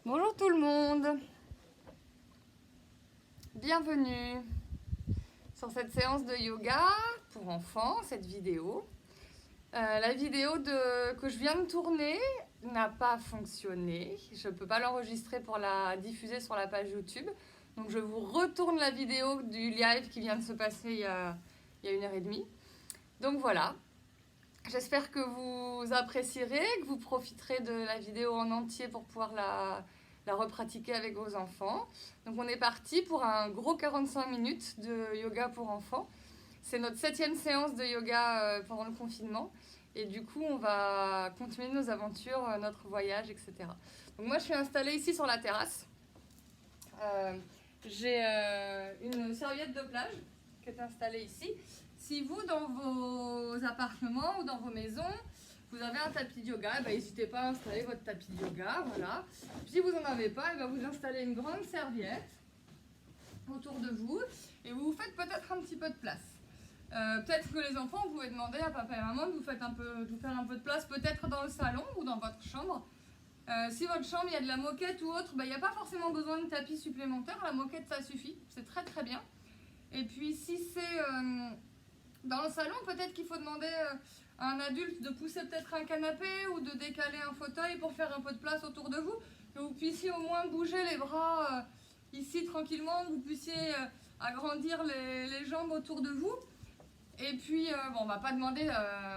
Bonjour tout le monde, bienvenue sur cette séance de yoga pour enfants, cette vidéo. La vidéo que je viens de tourner n'a pas fonctionné, je ne peux pas l'enregistrer pour la diffuser sur la page YouTube. Donc je vous retourne la vidéo du live qui vient de se passer il y a 1h30. Donc voilà, j'espère que vous apprécierez, que vous profiterez de la vidéo en entier pour pouvoir la repratiquer avec vos enfants. Donc on est parti pour un gros 45 minutes de yoga pour enfants. C'est notre 7e séance de yoga pendant le confinement. Et du coup, on va continuer nos aventures, notre voyage, etc. Donc moi, je suis installée ici sur la terrasse. J'ai une serviette de plage qui est installée ici. Si vous, dans vos appartements ou dans vos maisons, vous avez un tapis de yoga, n'hésitez pas à installer votre tapis de yoga, voilà. Si vous n'en avez pas, vous installez une grande serviette autour de vous et vous vous faites peut-être un petit peu de place. Peut-être que les enfants, vous pouvez demander à papa et maman de vous faire un peu de place, peut-être dans le salon ou dans votre chambre. Si votre chambre, il y a de la moquette ou autre, il n'y a pas forcément besoin de tapis supplémentaire, la moquette ça suffit, c'est très très bien. Et puis si c'est dans le salon, peut-être qu'il faut demander à un adulte de pousser peut-être un canapé ou de décaler un fauteuil pour faire un peu de place autour de vous, que vous puissiez au moins bouger les bras ici tranquillement, que vous puissiez agrandir les jambes autour de vous. Et puis, on va pas demander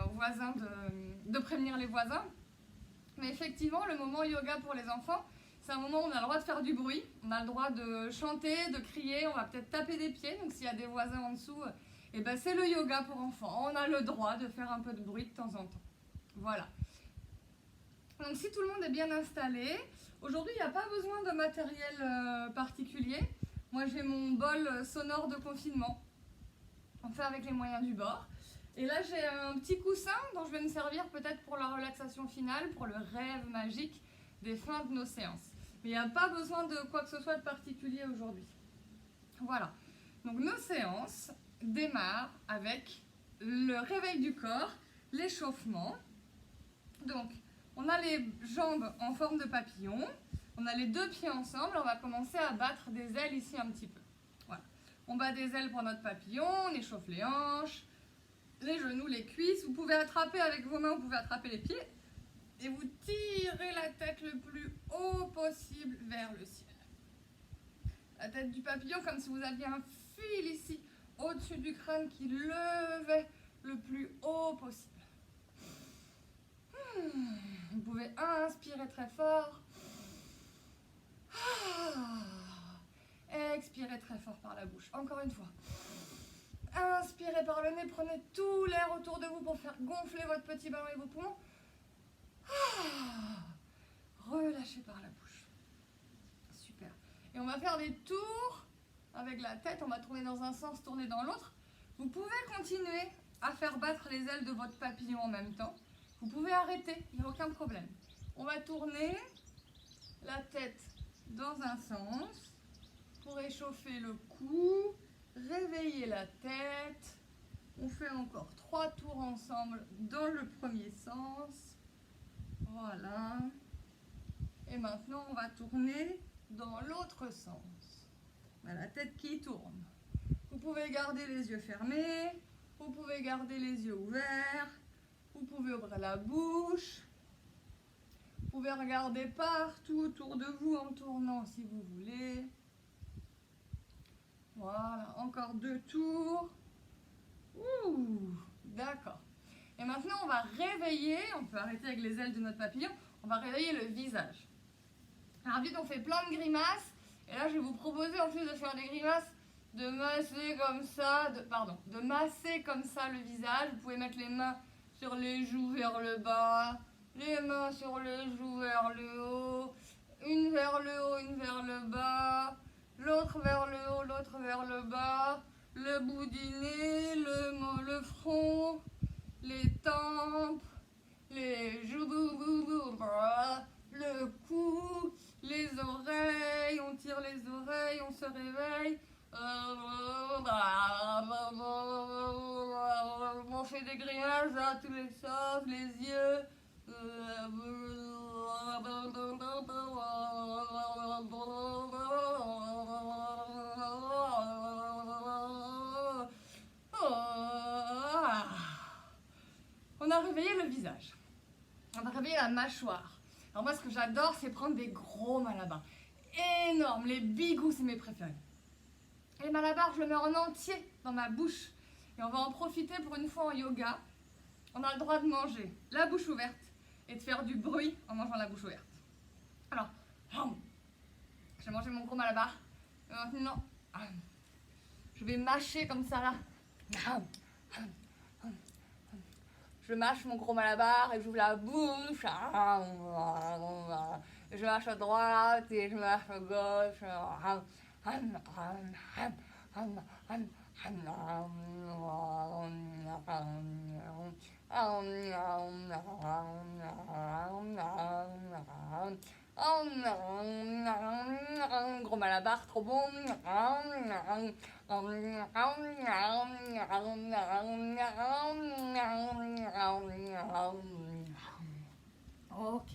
aux voisins de prévenir les voisins, mais effectivement, le moment yoga pour les enfants, c'est un moment où on a le droit de faire du bruit, on a le droit de chanter, de crier, on va peut-être taper des pieds, donc s'il y a des voisins en dessous, c'est le yoga pour enfants, on a le droit de faire un peu de bruit de temps en temps. Voilà. Donc si tout le monde est bien installé, aujourd'hui il n'y a pas besoin de matériel particulier. Moi j'ai mon bol sonore de confinement, on fait avec les moyens du bord. Et là j'ai un petit coussin dont je vais me servir peut-être pour la relaxation finale, pour le rêve magique des fins de nos séances. Mais il n'y a pas besoin de quoi que ce soit de particulier aujourd'hui. Voilà. Donc nos séances démarrent avec le réveil du corps, l'échauffement. Donc on a les jambes en forme de papillon, on a les deux pieds ensemble, on va commencer à battre des ailes ici un petit peu. Voilà. On bat des ailes pour notre papillon, on échauffe les hanches, les genoux, les cuisses. Vous pouvez attraper avec vos mains, vous pouvez attraper les pieds et vous tirez la tête le plus haut possible vers le ciel. La tête du papillon comme si vous aviez un fil ici au-dessus du crâne qui levait le plus haut possible. Vous pouvez inspirer très fort. Expirez très fort par la bouche. Encore une fois. Inspirez par le nez, prenez tout l'air autour de vous pour faire gonfler votre petit ballon et vos poumons. Relâchez par la bouche. Super. Et on va faire des tours avec la tête. On va tourner dans un sens, tourner dans l'autre. Vous pouvez continuer à faire battre les ailes de votre papillon en même temps. Vous pouvez arrêter, il n'y a aucun problème. On va tourner la tête dans un sens pour échauffer le cou, réveiller la tête. On fait encore 3 tours ensemble dans le premier sens. Voilà. Et maintenant, on va tourner dans l'autre sens. On a la tête qui tourne. Vous pouvez garder les yeux fermés, vous pouvez garder les yeux ouverts, vous pouvez ouvrir la bouche. Vous pouvez regarder partout autour de vous en tournant si vous voulez. Voilà, encore 2 tours. D'accord. Et maintenant, on va réveiller, on peut arrêter avec les ailes de notre papillon, on va réveiller le visage. Alors vite, on fait plein de grimaces. Et là, je vais vous proposer, en plus de faire des grimaces, de masser comme ça, de masser comme ça le visage. Vous pouvez mettre les mains sur les joues vers le bas, les mains sur les joues vers le haut, une vers le haut, une vers le bas, l'autre vers le haut, l'autre vers le bas, le bout du nez, le front, les tempes, les joues, le cou, les oreilles, on tire les oreilles, on se réveille. On fait des grimaces à tous les sens, les yeux. réveiller le visage. On va réveiller la mâchoire. Alors moi, ce que j'adore, c'est prendre des gros malabars. Énormes, les bigous, c'est mes préférés. Les malabars, je le mets en entier dans ma bouche. Et on va en profiter pour une fois en yoga. On a le droit de manger la bouche ouverte et de faire du bruit en mangeant la bouche ouverte. Alors, j'ai mangé mon gros malabar. Et maintenant, je vais mâcher comme ça là. Je mâche mon gros malabar et j'ouvre la bouche. Je mâche à droite et je mâche à gauche. Gros malabar, trop bon. Ok.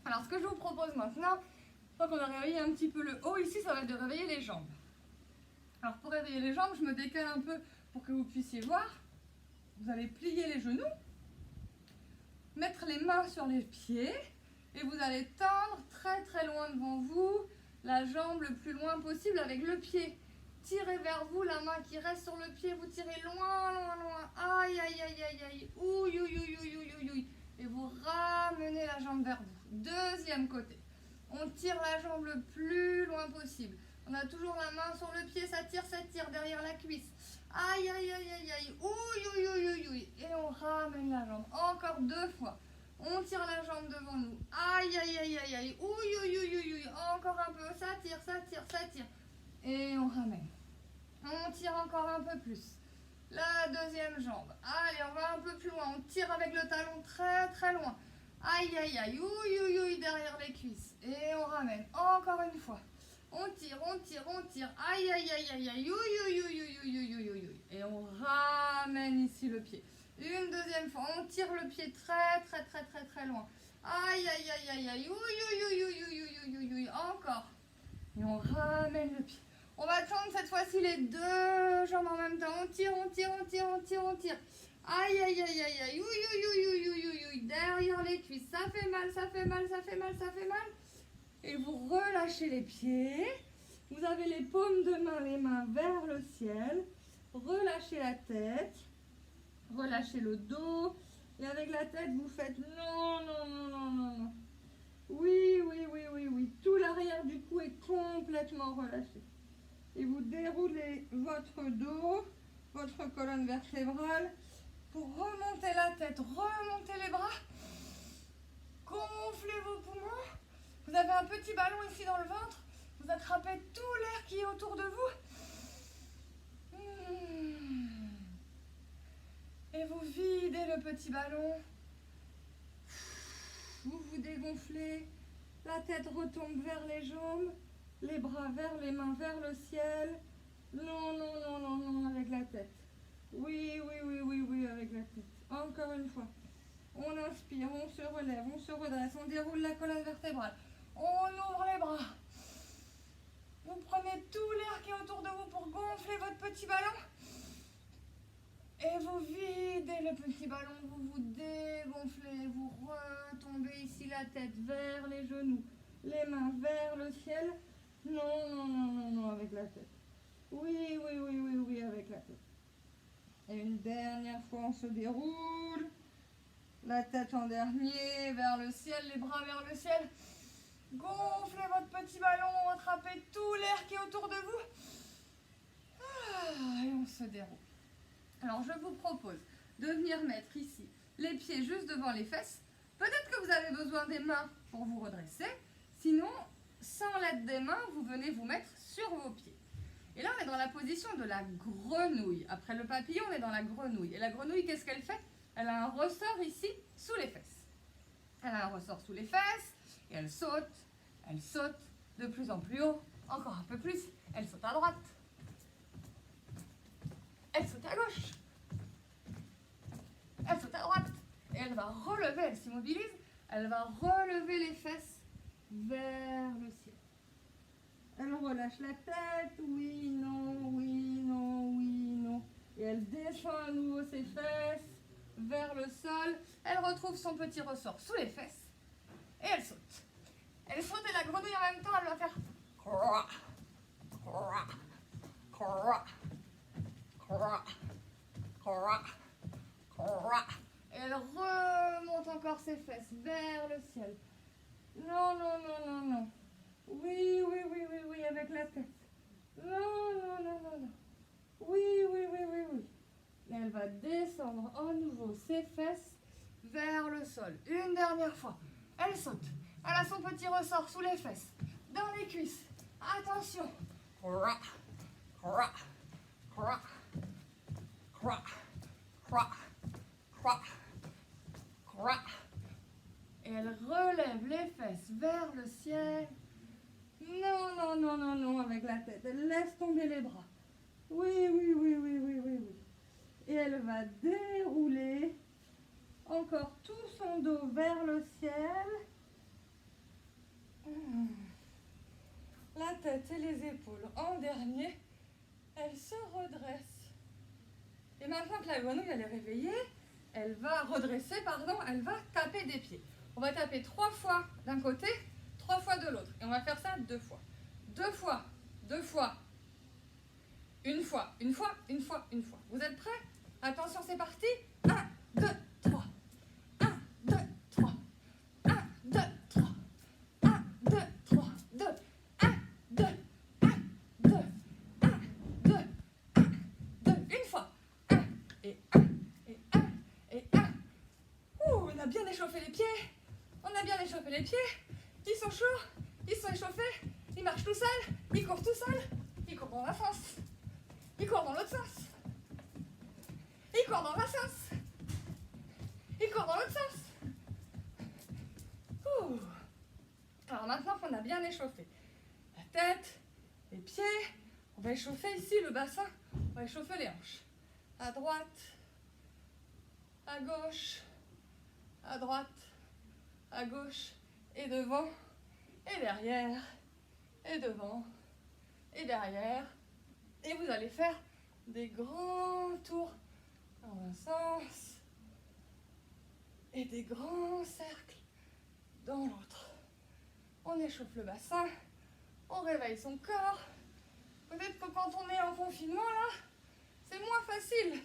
Alors, ce que je vous propose maintenant, une fois qu'on a réveillé un petit peu le haut, ici, ça va être de réveiller les jambes. Alors, pour réveiller les jambes, je me décale un peu pour que vous puissiez voir. Vous allez plier les genoux, mettre les mains sur les pieds et vous allez tendre très très loin devant vous la jambe le plus loin possible avec le pied. Tirez vers vous, la main qui reste sur le pied, vous tirez loin, loin, loin. Aïe, aïe, aïe, aïe, aïe. Ouïe, ouïe, ouïe, ouïe, ouïe, ouïe. Et vous ramenez la jambe vers vous. Deuxième côté. On tire la jambe le plus loin possible. On a toujours la main sur le pied, ça tire derrière la cuisse. Aïe, aïe, aïe, aïe, aïe. Ouïe, ouïe, ouïe, ouïe, ouïe. Et on ramène la jambe. Encore 2 fois. On tire la jambe devant nous. Aïe, aïe, aïe, aïe, aïe. Ouïe, ouïe, ouïe, ouïe, ouïe. Encore un peu. Ça tire, ça tire, ça tire. Et on ramène. On tire encore un peu plus. La deuxième jambe. Allez, on va un peu plus loin. On tire avec le talon très, très loin. Aïe, aïe, aïe. Ouïe, ouïe, ouïe, derrière les cuisses. Et on ramène. Encore une fois. On tire, on tire, on tire. Aïe, aïe, aïe, aïe, aïe. Ouïe, ouïe, ouïe, ouïe, ouïe, ouïe, ouïe. Et on ramène ici le pied. Une deuxième fois. On tire le pied très, très, très, très, très loin. Aïe, aïe, aïe, aïe, aïe. Ouïe, ouïe, ouïe, ouïe, ouïe, ouïe, ouïe, ouïe. Encore. Et on ramène le pied. On va tendre cette fois-ci les 2 jambes en même temps. On tire, on tire, on tire, on tire, on tire. Aïe, aïe, aïe, aïe, aïe. Ouïe, ouïe, ouïe, ouïe, ouïe, ouïe, ouïe. Derrière les cuisses. Ça fait mal, ça fait mal, ça fait mal, ça fait mal. Et vous relâchez les pieds. Vous avez les paumes de main, les mains vers le ciel. Relâchez la tête. Relâchez le dos. Et avec la tête, vous faites non, non, non, non, non, non. Oui, oui, oui, oui, oui. Tout l'arrière du cou est complètement relâché. Et vous déroulez votre dos, votre colonne vertébrale pour remonter la tête, remonter les bras. Gonflez vos poumons. Vous avez un petit ballon ici dans le ventre. Vous attrapez tout l'air qui est autour de vous. Et vous videz le petit ballon. Vous vous dégonflez. La tête retombe vers les jambes. Les bras vers les mains vers le ciel. Non, non, non, non, non, avec la tête. Oui, oui, oui, oui, oui, avec la tête. Encore une fois. On inspire, on se relève, on se redresse, on déroule la colonne vertébrale. On ouvre les bras. Vous prenez tout l'air qui est autour de vous pour gonfler votre petit ballon. Et vous videz le petit ballon, vous vous dégonflez, vous retombez ici la tête vers les genoux, les mains vers le ciel. Non, non, non, non, non, avec la tête. Oui, oui, oui, oui, oui, avec la tête. Et une dernière fois, on se déroule. La tête en dernier, vers le ciel, les bras vers le ciel. Gonflez votre petit ballon, attrapez tout l'air qui est autour de vous. Et on se déroule. Alors, je vous propose de venir mettre ici les pieds juste devant les fesses. Peut-être que vous avez besoin des mains pour vous redresser. Sinon, sans l'aide des mains, vous venez vous mettre sur vos pieds. Et là, on est dans la position de la grenouille. Après le papillon, on est dans la grenouille. Et la grenouille, qu'est-ce qu'elle fait? Elle a un ressort ici, sous les fesses. Elle a un ressort sous les fesses, et elle saute de plus en plus haut, encore un peu plus. Elle saute à droite. Elle saute à gauche. Elle saute à droite. Et elle va relever, elle s'immobilise, elle va relever les fesses vers le ciel. Elle relâche la tête, oui, non, oui, non, oui, non. Et elle descend à nouveau ses fesses. vers le sol. Elle retrouve son petit ressort sous les fesses. Et elle saute. Elle saute et la grenouille en même temps, elle va faire croix, croix, croix, croix, croix, croix. Et elle remonte encore ses fesses vers le ciel. Non, non, non, non, non. Oui, oui, oui, oui, oui, avec la tête. Non, non, non, non, non. Oui, oui, oui, oui, oui. Et elle va descendre à nouveau ses fesses vers le sol. Une dernière fois. Elle saute. Elle a son petit ressort sous les fesses, dans les cuisses. Attention. Croix, croix, croix, croix, croix, croix, croix. Et elle relève les fesses vers le ciel. Non, non, non, non, non, avec la tête. Elle laisse tomber les bras. Oui, oui, oui, oui, oui, oui, oui. Et elle va dérouler encore tout son dos vers le ciel. La tête et les épaules en dernier. Elle se redresse. Et maintenant que la grenouille elle est réveillée, elle va redresser, pardon, elle va taper des pieds. On va taper 3 fois d'un côté, 3 fois de l'autre. Et on va faire ça 2 fois. 2 fois, 2 fois, une fois, une fois, une fois, une fois. Vous êtes prêts? Attention, c'est parti. 1, 2, 3. 1, 2, 3. 1, 2, 3. 1, 2, 3. 2. 1, 2, 1, 2, 1, 2, 1, 2. Une fois. 1 et 1 et 1 et 1. Ouh, on a bien échauffé les pieds. On a bien échauffé les pieds. Ils sont chauds. Ils sont échauffés. Ils marchent tout seuls. Ils courent tout seuls. Ils courent dans un sens. Ils courent dans l'autre sens. Ils courent dans un sens. Ils courent dans l'autre sens. Ouh. Alors maintenant qu'on a bien échauffé la tête, les pieds, on va échauffer ici le bassin. On va échauffer les hanches. À droite, à gauche, à droite, à gauche, et devant, et derrière, et devant, et derrière. Et vous allez faire des grands tours dans un sens et des grands cercles dans l'autre. On échauffe le bassin, on réveille son corps. Peut-être que quand on est en confinement là, c'est moins facile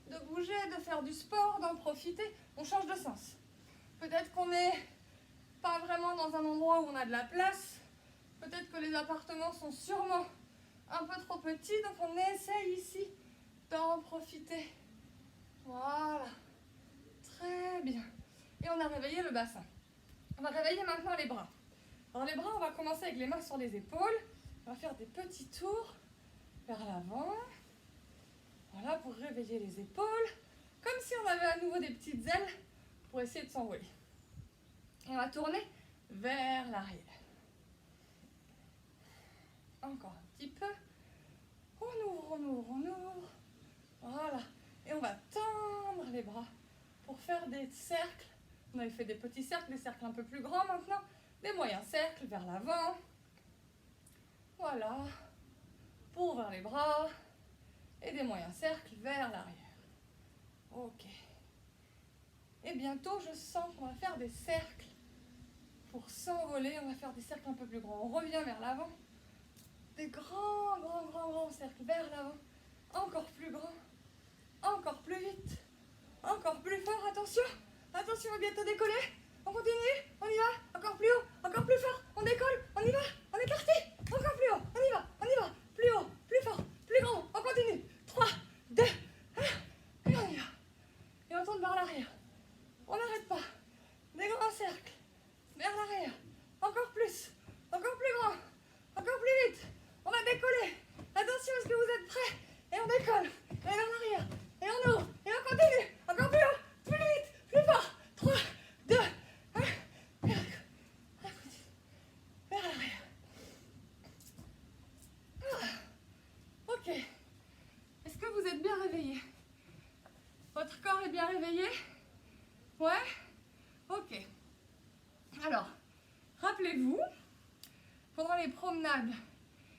de bouger, de faire du sport, d'en profiter. On change de sens. Peut-être qu'on n'est pas vraiment dans un endroit où on a de la place. Peut-être que les appartements sont sûrement un peu trop petits, donc on essaye ici d'en profiter. Voilà. Très bien. Et on a réveillé le bassin. On va réveiller maintenant les bras. Alors les bras, on va commencer avec les mains sur les épaules. On va faire des petits tours vers l'avant. Voilà, pour réveiller les épaules. Comme si on avait à nouveau des petites ailes pour essayer de s'envoler. Et on va tourner vers l'arrière. Encore un petit peu. On ouvre, on ouvre, on ouvre. Voilà. Et on va tendre les bras pour faire des cercles. On avait fait des petits cercles, des cercles un peu plus grands maintenant. Des moyens cercles vers l'avant. Voilà. Pour ouvrir les bras. Et des moyens cercles vers l'arrière. Ok. Et bientôt, je sens qu'on va faire des cercles. Pour s'envoler, on va faire des cercles un peu plus grands. On revient vers l'avant. Des grands, grands, grands, grands cercles vers l'avant. Encore plus grands. Encore plus vite. Encore plus fort. Attention. Attention, on va bientôt décoller. On continue. On y va. Encore plus haut. Encore plus fort. On décolle. On y va. On est parti. Encore plus haut. On y va. On y va. Plus haut. Plus fort. Plus grand. On continue. 3, 2, 1. Et on y va. Et on tourne vers l'arrière. On n'arrête pas. Des grands cercles. Vers l'arrière. Encore plus. Encore plus grand. Encore plus vite. On va décoller. Attention, est-ce que vous êtes prêts? Et on décolle. Et vers l'arrière. Et on ouvre. Et on continue. Encore plus haut. Plus vite. Plus fort. 3, 2, 1. Et on continue. Vers l'arrière. Ok. Est-ce que vous êtes bien réveillés? Votre corps est bien réveillé? Ouais? Ok. Alors, rappelez-vous, pendant les promenades,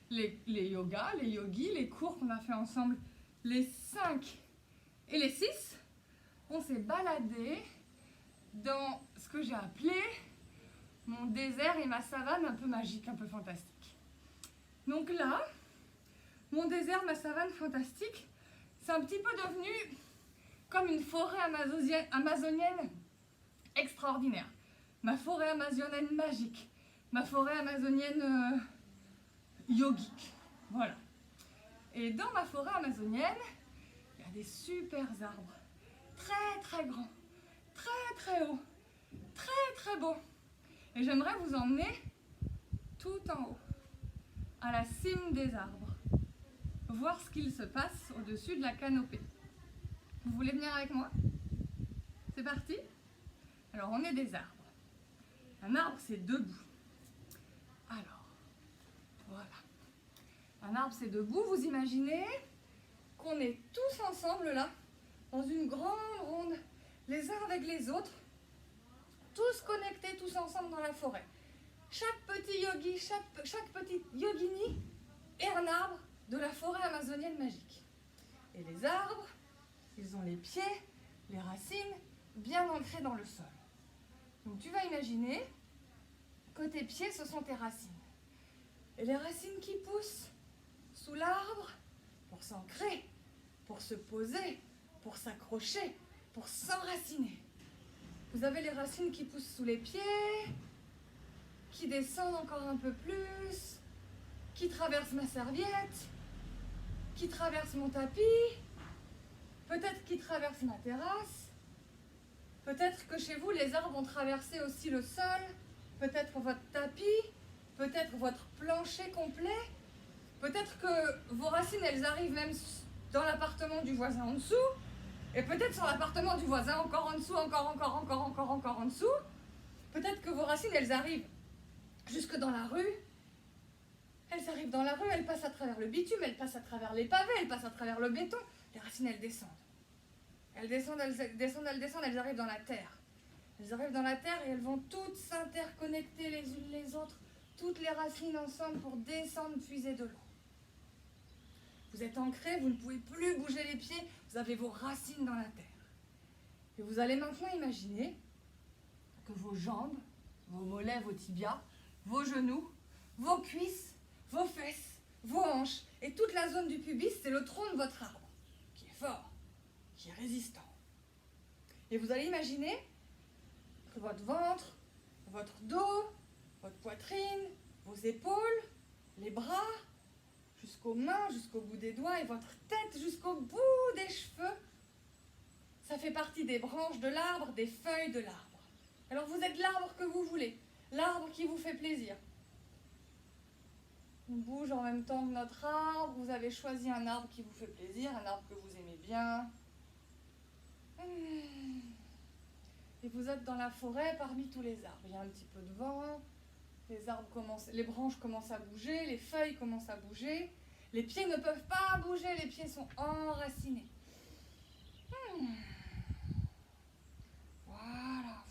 les yogas, les yogis, les cours qu'on a fait ensemble, les 5 et les 6, on s'est baladé dans ce que j'ai appelé mon désert et ma savane un peu magique, un peu fantastique. Donc là, mon désert, ma savane fantastique, c'est un petit peu devenu comme une forêt amazonienne extraordinaire. Ma forêt amazonienne magique. Ma forêt amazonienne yogique. Voilà. Et dans ma forêt amazonienne, il y a des super arbres. Très très grands. Très très hauts. Très très beaux. Et j'aimerais vous emmener tout en haut. À la cime des arbres. Voir ce qu'il se passe au-dessus de la canopée. Vous voulez venir avec moi? C'est parti? Alors on est des arbres. Un arbre c'est debout. Alors, voilà. Un arbre c'est debout, vous imaginez qu'on est tous ensemble là, dans une grande ronde, les uns avec les autres, tous connectés, tous ensemble dans la forêt. Chaque petit yogi, chaque petite yogini est un arbre de la forêt amazonienne magique. Et les arbres, ils ont les pieds, les racines bien ancrées dans le sol. Donc tu vas imaginer que tes pieds, ce sont tes racines. Et les racines qui poussent sous l'arbre pour s'ancrer, pour se poser, pour s'accrocher, pour s'enraciner. Vous avez les racines qui poussent sous les pieds, qui descendent encore un peu plus, qui traversent ma serviette, qui traversent mon tapis, peut-être qui traversent ma terrasse, peut-être que chez vous les arbres ont traversé aussi le sol, peut-être votre tapis, peut-être votre plancher complet, peut-être que vos racines elles arrivent même dans l'appartement du voisin en dessous, et peut-être sur l'appartement du voisin encore en dessous, encore en dessous, peut-être que vos racines elles arrivent jusque dans la rue. Elles arrivent dans la rue, elles passent à travers le bitume, elles passent à travers les pavés, elles passent à travers le béton. Les racines, elles descendent. Elles descendent, elles arrivent dans la terre. Elles arrivent dans la terre et elles vont toutes s'interconnecter les unes les autres, toutes les racines ensemble pour descendre, puiser de l'eau. Vous êtes ancrés, vous ne pouvez plus bouger les pieds, vous avez vos racines dans la terre. Et vous allez maintenant imaginer que vos jambes, vos mollets, vos tibias, vos genoux, vos cuisses, vos fesses, vos hanches et toute la zone du pubis, c'est le tronc de votre arbre, qui est fort, qui est résistant. Et vous allez imaginer que votre ventre, votre dos, votre poitrine, vos épaules, les bras, jusqu'aux mains, jusqu'au bout des doigts et votre tête jusqu'au bout des cheveux, ça fait partie des branches de l'arbre, des feuilles de l'arbre. Alors vous êtes l'arbre que vous voulez, l'arbre qui vous fait plaisir. On bouge en même temps que notre arbre. Vous avez choisi un arbre qui vous fait plaisir, un arbre que vous aimez bien. Et vous êtes dans la forêt parmi tous les arbres. Il y a un petit peu de vent, les branches commencent à bouger, les feuilles commencent à bouger. Les pieds ne peuvent pas bouger, les pieds sont enracinés. Voilà.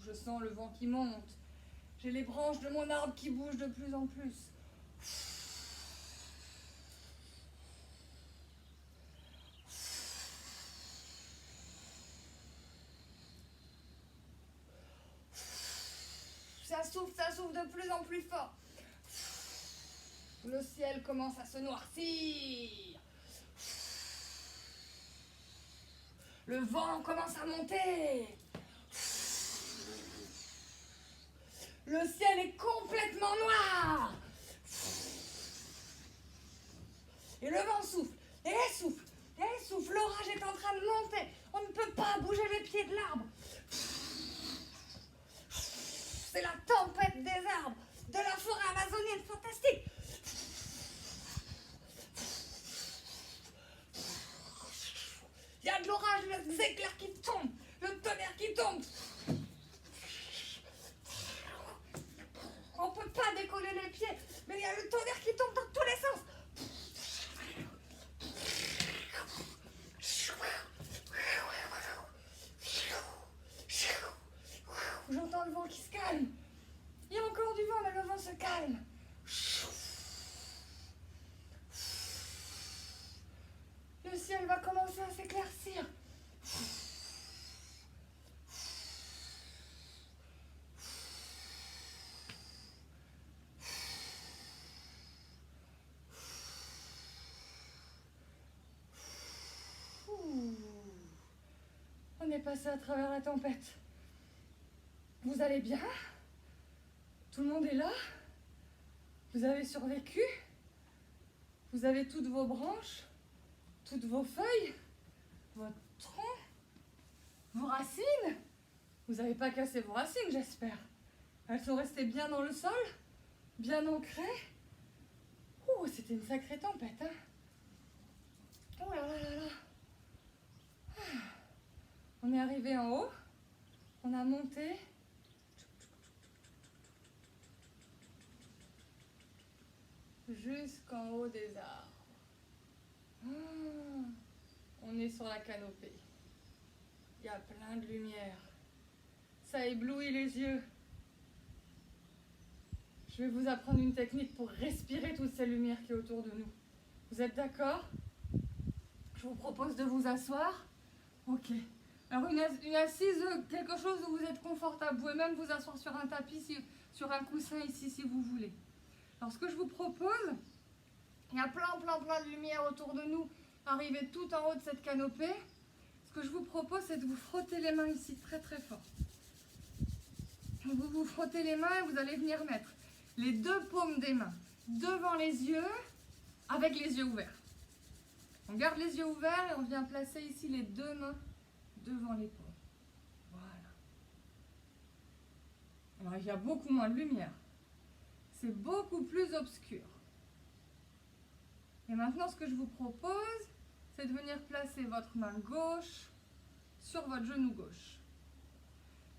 Je sens le vent qui monte. J'ai les branches de mon arbre qui bougent de plus en plus. Ça souffle de plus en plus fort. Le ciel commence à se noircir. Le vent commence à monter. Le ciel est complètement noir. Et le vent souffle, et souffle, et souffle. L'orage est en train de monter. On ne peut pas bouger les pieds de l'arbre. C'est la tempête des arbres, de la forêt amazonienne fantastique. Il y a de l'orage, des éclairs qui tombent, le tonnerre qui tombe. On ne peut pas décoller les pieds, mais il y a le tonnerre qui tombe dans tous les sens. J'entends le vent qui se calme. Il y a encore du vent, mais le vent se calme. passer à travers la tempête. Vous allez bien? Tout le monde est là? Vous avez survécu? Vous avez toutes vos branches, toutes vos feuilles, votre tronc, vos racines? Vous n'avez pas cassé vos racines, j'espère. Elles sont restées bien dans le sol, bien ancrées. Ouh, c'était une sacrée tempête, hein? Oh là là là là. On est arrivé en haut, on a monté. Jusqu'en haut des arbres. On est sur la canopée. Il y a plein de lumière. Ça éblouit les yeux. Je vais vous apprendre une technique pour respirer toute cette lumière qui est autour de nous. Vous êtes d'accord? Je vous propose de vous asseoir. Ok. Alors une assise, quelque chose où vous êtes confortable. Vous pouvez même vous asseoir sur un tapis, sur un coussin ici si vous voulez. Alors ce que je vous propose, il y a plein de lumière autour de nous, arrivez tout en haut de cette canopée. Ce que je vous propose, c'est de vous frotter les mains ici très très fort. Vous vous frottez les mains et vous allez venir mettre les deux paumes des mains devant les yeux, avec les yeux ouverts. On garde les yeux ouverts et on vient placer ici les deux mains devant les paumes. Voilà. Alors il y a beaucoup moins de lumière. C'est beaucoup plus obscur. Et maintenant, ce que je vous propose, c'est de venir placer votre main gauche sur votre genou gauche.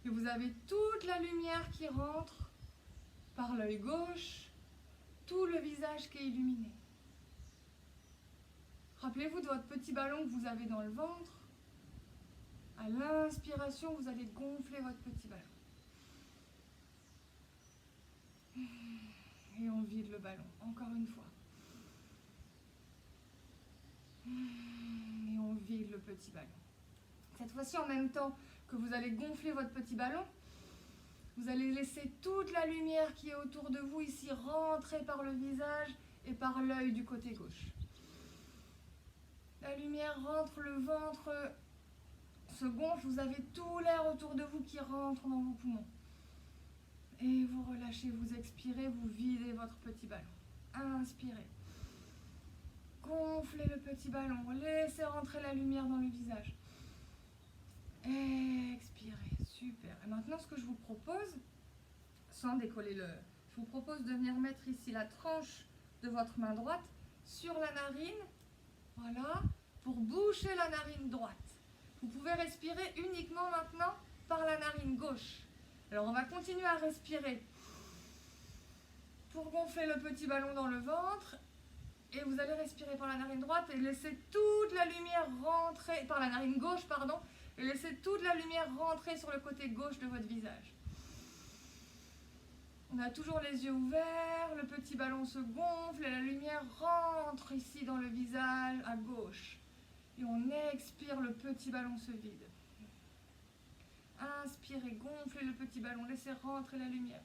Et vous avez toute la lumière qui rentre par l'œil gauche, tout le visage qui est illuminé. Rappelez-vous de votre petit ballon que vous avez dans le ventre. À l'inspiration, vous allez gonfler votre petit ballon. Et on vide le ballon, encore une fois. Et on vide le petit ballon. Cette fois-ci, en même temps que vous allez gonfler votre petit ballon, vous allez laisser toute la lumière qui est autour de vous ici rentrer par le visage et par l'œil du côté gauche. La lumière rentre, le ventre se gonfle, vous avez tout l'air autour de vous qui rentre dans vos poumons. Et vous relâchez, vous expirez, vous videz votre petit ballon. Inspirez. Gonflez le petit ballon, laissez rentrer la lumière dans le visage. Expirez, super. Et maintenant, ce que je vous propose, sans décoller je vous propose de venir mettre ici la tranche de votre main droite sur la narine, voilà, pour boucher la narine droite. Vous pouvez respirer uniquement maintenant par la narine gauche. Alors, on va continuer à respirer pour gonfler le petit ballon dans le ventre. Et vous allez respirer par la narine droite et laisser toute la lumière rentrer, par la narine gauche, pardon, et laisser toute la lumière rentrer sur le côté gauche de votre visage. On a toujours les yeux ouverts, le petit ballon se gonfle et la lumière rentre ici dans le visage à gauche. Et on expire, le petit ballon se vide. Inspirez, gonflez le petit ballon, laissez rentrer la lumière.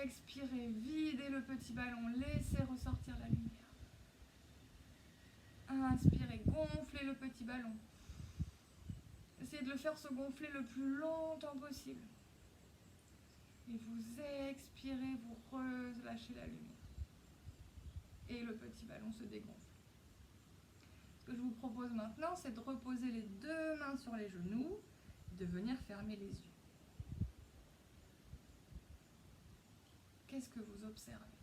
Expirez, videz le petit ballon, laissez ressortir la lumière. Inspirez, gonflez le petit ballon. Essayez de le faire se gonfler le plus longtemps possible. Et vous expirez, vous relâchez la lumière. Et le petit ballon se dégonfle. Ce que je vous propose maintenant, c'est de reposer les deux mains sur les genoux, de venir fermer les yeux. Qu'est-ce que vous observez?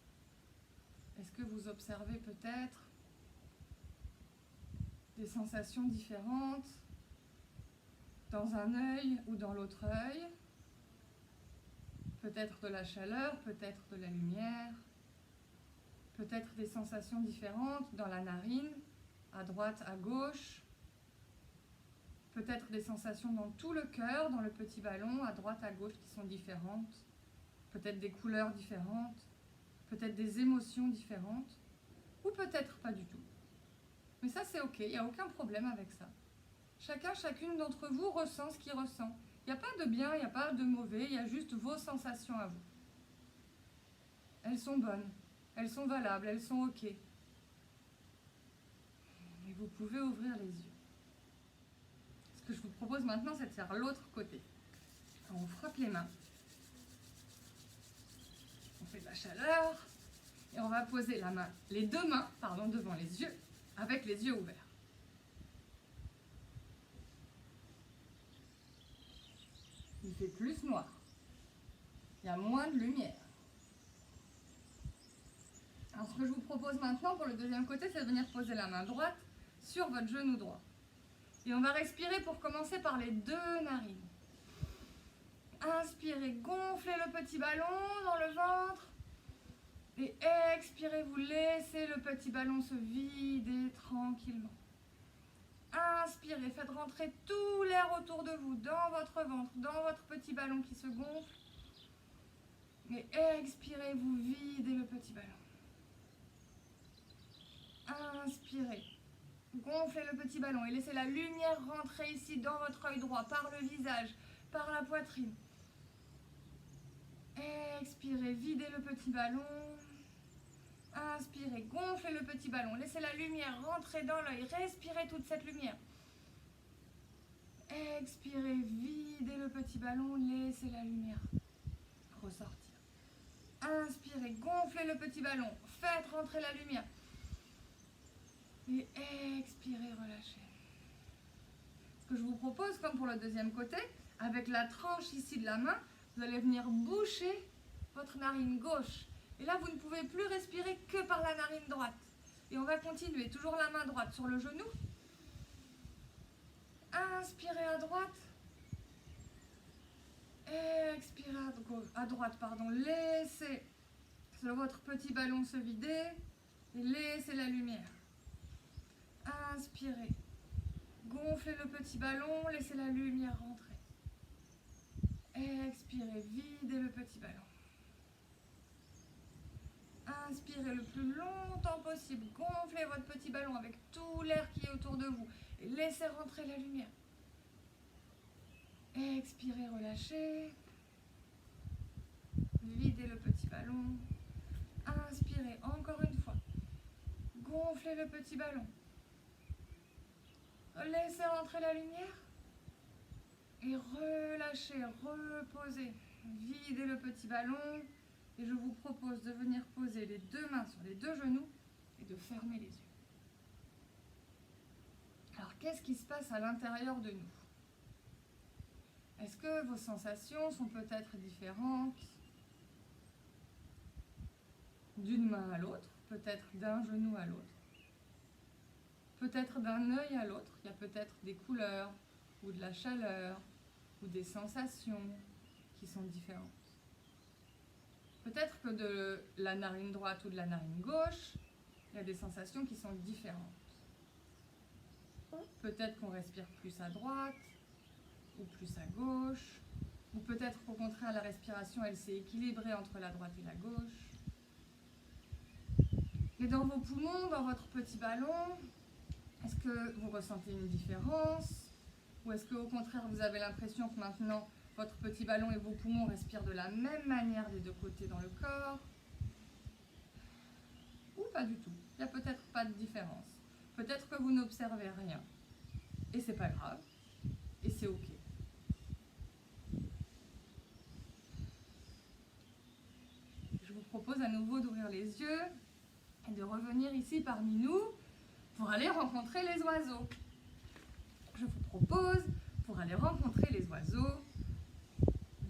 Est-ce que vous observez peut-être des sensations différentes dans un œil ou dans l'autre œil? Peut-être de la chaleur, peut-être de la lumière, peut-être des sensations différentes dans la narine, à droite, à gauche, peut-être des sensations dans tout le cœur, dans le petit ballon, à droite, à gauche, qui sont différentes, peut-être des couleurs différentes, peut-être des émotions différentes, ou peut-être pas du tout. Mais ça, c'est ok, il n'y a aucun problème avec ça. Chacune d'entre vous ressent ce qu'il ressent. Il n'y a pas de bien, il n'y a pas de mauvais, il y a juste vos sensations à vous. Elles sont bonnes, elles sont valables, elles sont ok. Et vous pouvez ouvrir les yeux. que je vous propose maintenant, c'est de faire l'autre côté. On frotte les mains. On fait de la chaleur. Et on va poser les deux mains devant les yeux, avec les yeux ouverts. Il fait plus noir. Il y a moins de lumière. Alors ce que je vous propose maintenant pour le deuxième côté, c'est de venir poser la main droite sur votre genou droit. Et on va respirer pour commencer par les deux narines. Inspirez, gonflez le petit ballon dans le ventre. Et expirez, vous laissez le petit ballon se vider tranquillement. Inspirez, faites rentrer tout l'air autour de vous, dans votre ventre, dans votre petit ballon qui se gonfle. Et expirez, vous videz le petit ballon. Inspirez, gonflez le petit ballon et laissez la lumière rentrer ici dans votre œil droit, par le visage, par la poitrine. Expirez, videz le petit ballon. Inspirez, gonflez le petit ballon, laissez la lumière rentrer dans l'œil, respirez toute cette lumière. Expirez, videz le petit ballon, laissez la lumière ressortir. Inspirez, gonflez le petit ballon, faites rentrer la lumière. Et expirez, relâchez. Ce que je vous propose, comme pour le deuxième côté, avec la tranche ici de la main, vous allez venir boucher votre narine gauche. Et là, vous ne pouvez plus respirer que par la narine droite. Et on va continuer, toujours la main droite sur le genou. Inspirez à droite. Expirez à droite, Laissez votre petit ballon se vider. Et laissez la lumière. Inspirez. Gonflez le petit ballon, laissez la lumière rentrer. Expirez, videz le petit ballon. Inspirez le plus longtemps possible, gonflez votre petit ballon avec tout l'air qui est autour de vous et laissez rentrer la lumière. Expirez, relâchez. Videz le petit ballon. Inspirez encore une fois. Gonflez le petit ballon. Laissez rentrer la lumière. Et relâchez, reposez. Videz le petit ballon. Et je vous propose de venir poser les deux mains sur les deux genoux et de fermer les yeux. Alors, qu'est-ce qui se passe à l'intérieur de nous? Est-ce que vos sensations sont peut-être différentes d'une main à l'autre, peut-être d'un genou à l'autre, peut-être d'un œil à l'autre? Il y a peut-être des couleurs ou de la chaleur ou des sensations qui sont différentes. Peut-être que de la narine droite ou de la narine gauche, il y a des sensations qui sont différentes. Peut-être qu'on respire plus à droite ou plus à gauche, ou peut-être qu'au contraire la respiration elle s'est équilibrée entre la droite et la gauche. Et dans vos poumons, dans votre petit ballon, est-ce que vous ressentez une différence? Ou est-ce qu'au contraire vous avez l'impression que maintenant votre petit ballon et vos poumons respirent de la même manière des deux côtés dans le corps? Ou pas du tout. Il n'y a peut-être pas de différence. Peut-être que vous n'observez rien. Et c'est pas grave. Et c'est ok. Je vous propose à nouveau d'ouvrir les yeux et de revenir ici parmi nous pour aller rencontrer les oiseaux. Je vous propose, pour aller rencontrer les oiseaux,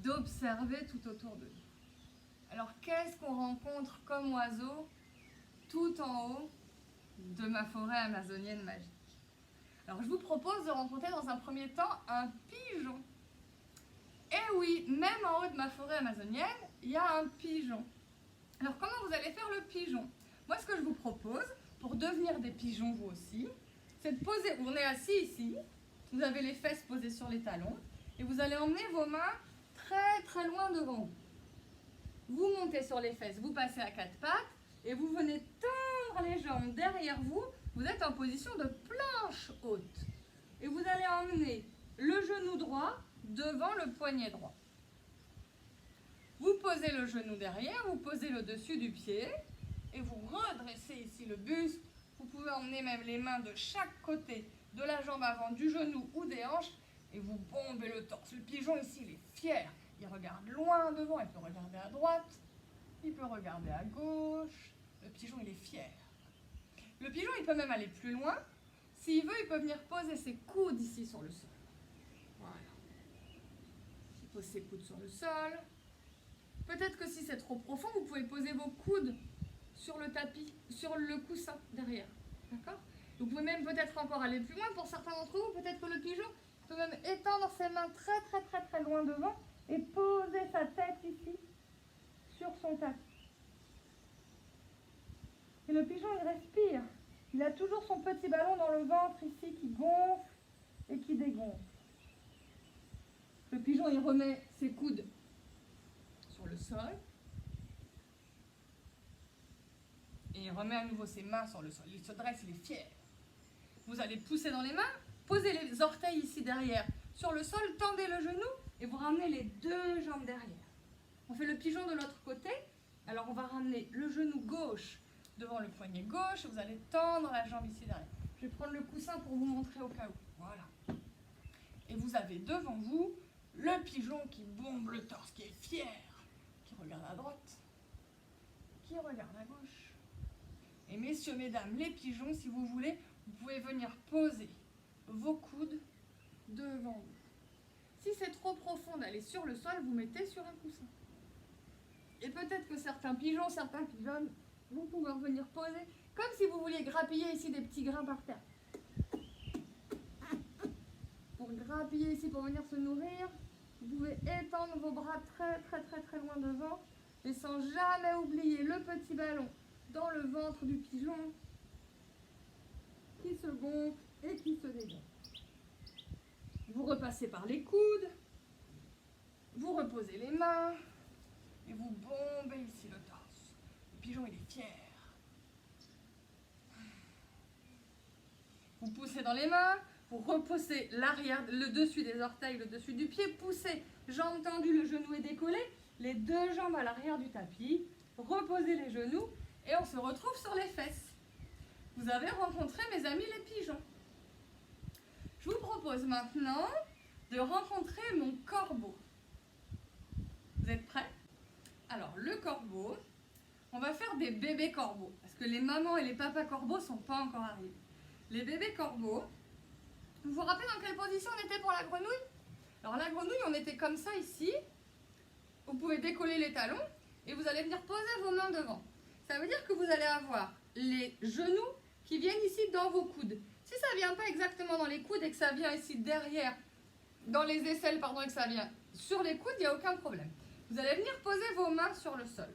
d'observer tout autour de nous. Alors, qu'est-ce qu'on rencontre comme oiseau tout en haut de ma forêt amazonienne magique? Alors, je vous propose de rencontrer dans un premier temps un pigeon. Et oui, même en haut de ma forêt amazonienne, il y a un pigeon. Alors, comment vous allez faire le pigeon? Moi, ce que je vous propose, pour devenir des pigeons vous aussi, c'est de poser, on est assis ici, vous avez les fesses posées sur les talons, et vous allez emmener vos mains très très loin devant vous. Vous montez sur les fesses, vous passez à quatre pattes, et vous venez tendre les jambes derrière vous, vous êtes en position de planche haute. Et vous allez emmener le genou droit devant le poignet droit. Vous posez le genou derrière, vous posez le dessus du pied, et vous redressez ici le buste. Vous pouvez emmener même les mains de chaque côté de la jambe avant, du genou ou des hanches, et vous bombez le torse. Le pigeon ici, il est fier. Il regarde loin devant, il peut regarder à droite, il peut regarder à gauche. Le pigeon, il est fier. Le pigeon, il peut même aller plus loin. S'il veut, il peut venir poser ses coudes ici sur le sol. Voilà. Il pose ses coudes sur le sol. Peut-être que si c'est trop profond, vous pouvez poser vos coudes sur le tapis, sur le coussin derrière. D'accord? Vous pouvez même peut-être encore aller plus loin. Pour certains d'entre vous, peut-être que le pigeon peut même étendre ses mains très très très très loin devant et poser sa tête ici sur son tapis. Et le pigeon, il respire. Il a toujours son petit ballon dans le ventre ici qui gonfle et qui dégonfle. Le pigeon, il remet ses coudes sur le sol. Et il remet à nouveau ses mains sur le sol. Il se dresse, il est fier. Vous allez pousser dans les mains, posez les orteils ici derrière sur le sol, tendez le genou et vous ramenez les deux jambes derrière. On fait le pigeon de l'autre côté. Alors on va ramener le genou gauche devant le poignet gauche et vous allez tendre la jambe ici derrière. Je vais prendre le coussin pour vous montrer au cas où. Voilà. Et vous avez devant vous le pigeon qui bombe le torse, qui est fier, qui regarde à droite, qui regarde à gauche. Et messieurs, mesdames, les pigeons, si vous voulez, vous pouvez venir poser vos coudes devant vous. Si c'est trop profond d'aller sur le sol, vous mettez sur un coussin. Et peut-être que certains pigeons, certains pigeons, vous pouvez venir poser comme si vous vouliez grappiller ici des petits grains par terre. Pour grappiller ici, pour venir se nourrir, vous pouvez étendre vos bras très très très très loin devant et sans jamais oublier le petit ballon dans le ventre du pigeon qui se gonfle et qui se dégonfle. Vous repassez par les coudes, vous reposez les mains et vous bombez ici le torse. Le pigeon, il est fier. Vous poussez dans les mains, vous repoussez l'arrière, le dessus des orteils, le dessus du pied, poussez, jambes tendues, le genou est décollé, les deux jambes à l'arrière du tapis, reposez les genoux et on se retrouve sur les fesses. Vous avez rencontré, mes amis, les pigeons. Je vous propose maintenant de rencontrer mon corbeau. Vous êtes prêts? Alors, le corbeau, on va faire des bébés corbeaux, parce que les mamans et les papas corbeaux ne sont pas encore arrivés. Les bébés corbeaux, vous vous rappelez dans quelle position on était pour la grenouille? Alors la grenouille, on était comme ça ici. Vous pouvez décoller les talons et vous allez venir poser vos mains devant. Ça veut dire que vous allez avoir les genoux qui viennent ici dans vos coudes. Si ça ne vient pas exactement dans les coudes et que ça vient ici derrière, dans les aisselles, pardon, et que ça vient sur les coudes, il n'y a aucun problème. Vous allez venir poser vos mains sur le sol.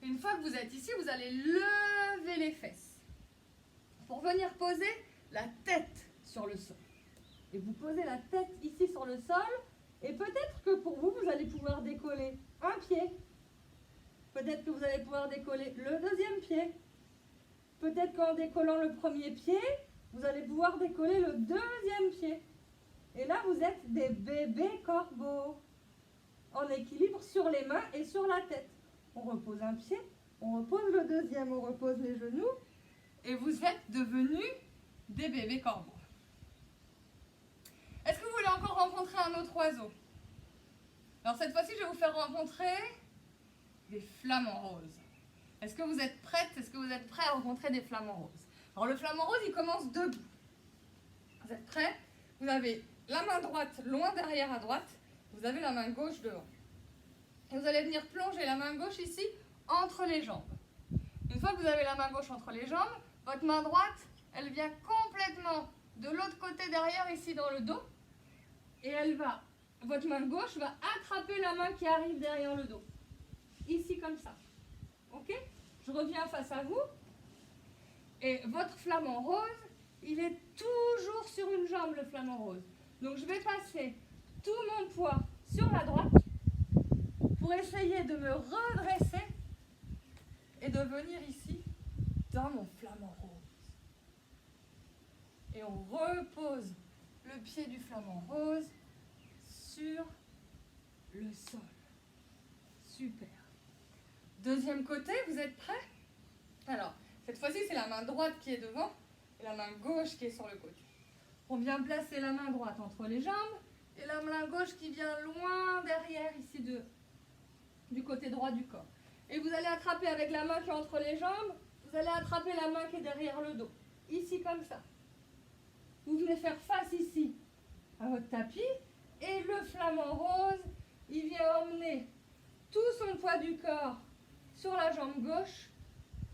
Une fois que vous êtes ici, vous allez lever les fesses pour venir poser la tête sur le sol. Et vous posez la tête ici sur le sol et peut-être que pour vous, vous allez pouvoir décoller un pied. Peut-être que vous allez pouvoir décoller le deuxième pied. Peut-être qu'en décollant le premier pied, vous allez pouvoir décoller le deuxième pied. Et là, vous êtes des bébés corbeaux en équilibre sur les mains et sur la tête. On repose un pied, on repose le deuxième, on repose les genoux et vous êtes devenus des bébés corbeaux. Est-ce que vous voulez encore rencontrer un autre oiseau? Alors cette fois-ci, je vais vous faire rencontrer des flamants roses. Est-ce que vous êtes prêtes? Est-ce que vous êtes prêts à rencontrer des flamants roses? Alors le flamant rose, il commence debout. Vous êtes prêts? Vous avez la main droite loin derrière à droite. Vous avez la main gauche devant. Et vous allez venir plonger la main gauche ici entre les jambes. Une fois que vous avez la main gauche entre les jambes, votre main droite, elle vient complètement de l'autre côté derrière ici dans le dos. Et votre main gauche va attraper la main qui arrive derrière le dos. Ici comme ça. Ok? Je reviens face à vous. Et votre flamant rose, il est toujours sur une jambe, le flamant rose. Donc je vais passer tout mon poids sur la droite pour essayer de me redresser et de venir ici dans mon flamant rose. Et on repose le pied du flamant rose sur le sol. Super. Deuxième côté, vous êtes prêts? Alors, cette fois-ci, c'est la main droite qui est devant et la main gauche qui est sur le côté. On vient placer la main droite entre les jambes et la main gauche qui vient loin derrière, ici du côté droit du corps. Et vous allez attraper avec la main qui est entre les jambes, vous allez attraper la main qui est derrière le dos. Ici comme ça. Vous venez faire face ici à votre tapis et le flamant rose, il vient emmener tout son poids du corps sur la jambe gauche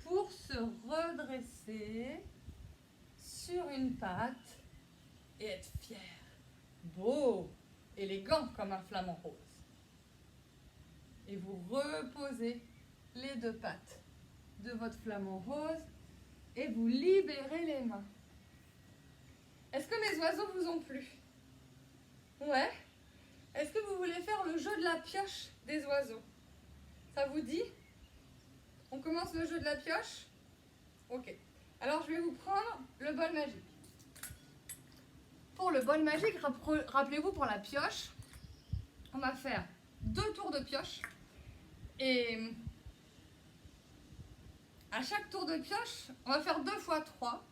pour se redresser sur une patte et être fier, beau, élégant comme un flamant rose. Et vous reposez les deux pattes de votre flamant rose et vous libérez les mains. Est-ce que mes oiseaux vous ont plu? Ouais? Est-ce que vous voulez faire le jeu de la pioche des oiseaux? Ça vous dit? On commence le jeu de la pioche? Ok. Alors je vais vous prendre le bol magique. Pour le bol magique, rappelez-vous, pour la pioche, on va faire 2 tours de pioche. Et à chaque tour de pioche, on va faire 2 fois 3.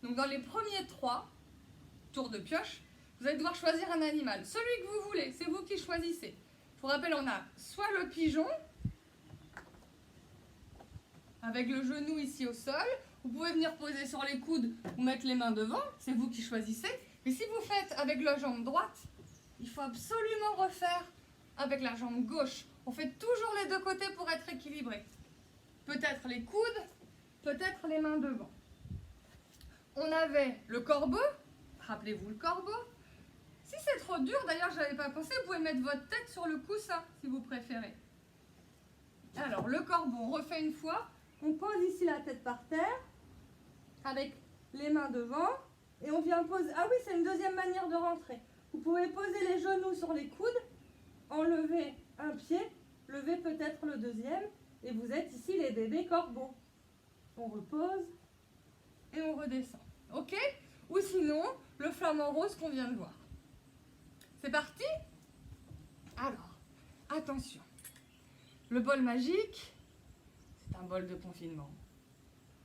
Donc dans les premiers 3 tours de pioche, vous allez devoir choisir un animal. Celui que vous voulez, c'est vous qui choisissez. Pour rappel, on a soit le pigeon, avec le genou ici au sol. Vous pouvez venir poser sur les coudes ou mettre les mains devant, c'est vous qui choisissez. Mais si vous faites avec la jambe droite, il faut absolument refaire avec la jambe gauche. On fait toujours les 2 côtés pour être équilibré. Peut-être les coudes, peut-être les mains devant. On avait le corbeau, rappelez-vous le corbeau. Si c'est trop dur, d'ailleurs je n'avais pas pensé, vous pouvez mettre votre tête sur le coussin si vous préférez. Alors le corbeau, on refait une fois. On pose ici la tête par terre, avec les mains devant, et on vient poser... Ah oui, c'est une deuxième manière de rentrer. Vous pouvez poser les genoux sur les coudes, enlever un pied, lever peut-être le deuxième, et vous êtes ici les bébés corbeaux. On repose, et on redescend. Ok? Ou sinon, le flamant rose qu'on vient de voir. C'est parti? Alors, attention. Le bol magique, c'est un bol de confinement.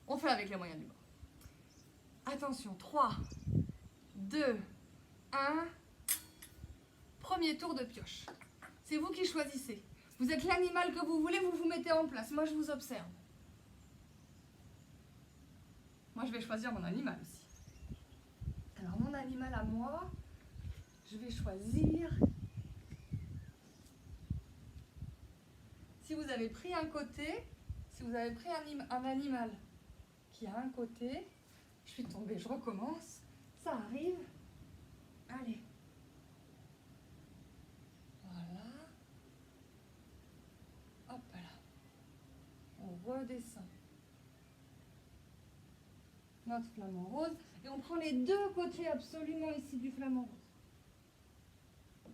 On fait avec les moyens du bord. Attention, 3, 2, 1. Premier tour de pioche. C'est vous qui choisissez. Vous êtes l'animal que vous voulez, vous vous mettez en place. Moi, je vous observe. Moi, je vais choisir mon animal aussi. Alors, mon animal à moi, je vais choisir... Si vous avez pris un côté, si vous avez pris un animal qui a un côté, je suis tombée, je recommence, ça arrive, allez, voilà, hop là, on redescend notre flamant rose et on prend les 2 côtés absolument ici du flamant rose,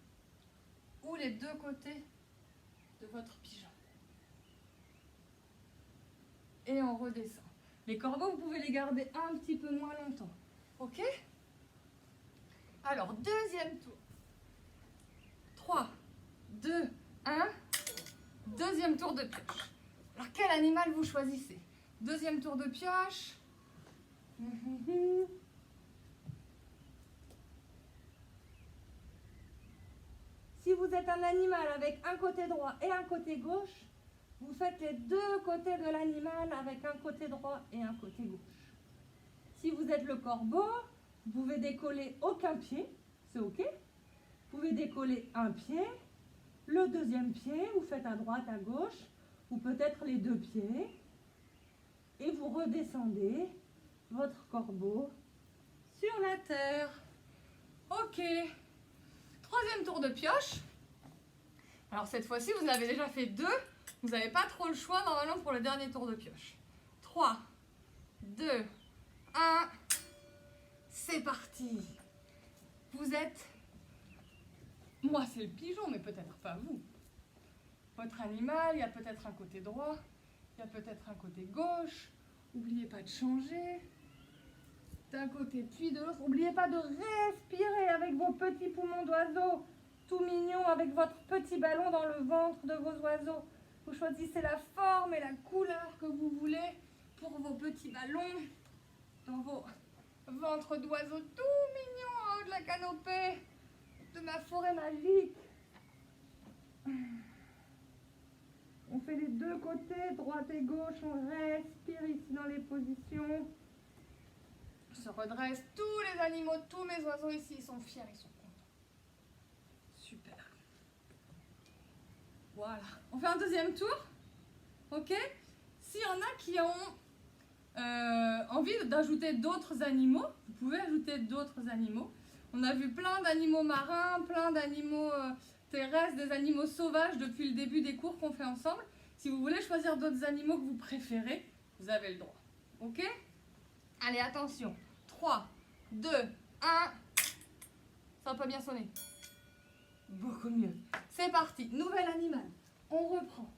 ou les 2 côtés de votre pigeon. Et on redescend. Les corbeaux, vous pouvez les garder un petit peu moins longtemps. Ok? Alors, deuxième tour. 3, 2, 1. Deuxième tour de pioche. Alors, quel animal vous choisissez? Deuxième tour de pioche. Si vous êtes un animal avec un côté droit et un côté gauche, vous faites les 2 côtés de l'animal avec un côté droit et un côté gauche. Si vous êtes le corbeau, vous pouvez décoller aucun pied, c'est ok. Vous pouvez décoller un pied, le deuxième pied, vous faites à droite, à gauche, ou peut-être les 2 pieds, et vous redescendez votre corbeau sur la terre. Ok. 3e tour de pioche. Alors cette fois-ci, vous avez déjà fait 2. Vous n'avez pas trop le choix normalement pour le dernier tour de pioche. 3, 2, 1. C'est parti. Vous êtes... Moi, c'est le pigeon, mais peut-être pas vous. Votre animal, il y a peut-être un côté droit, il y a peut-être un côté gauche. N'oubliez pas de changer d'un côté puis de l'autre. N'oubliez pas de respirer avec vos petits poumons d'oiseau, tout mignons, avec votre petit ballon dans le ventre de vos oiseaux. Vous choisissez la forme et la couleur que vous voulez pour vos petits ballons dans vos ventres d'oiseaux tout mignons la canopée de ma forêt magique. On fait les deux côtés, droite et gauche, on respire ici dans les positions. Je se redresse, tous les animaux, tous mes oiseaux ici, ils sont fiers, ils sont contents. Super. Voilà. On fait un deuxième tour. Ok? S'il y en a qui ont envie d'ajouter d'autres animaux, vous pouvez ajouter d'autres animaux. On a vu plein d'animaux marins, plein d'animaux terrestres, des animaux sauvages depuis le début des cours qu'on fait ensemble. Si vous voulez choisir d'autres animaux que vous préférez, vous avez le droit. Ok? Allez, attention. 3, 2, 1. Ça n'a pas bien sonné. Beaucoup mieux. C'est parti. Nouvel animal. On reprend.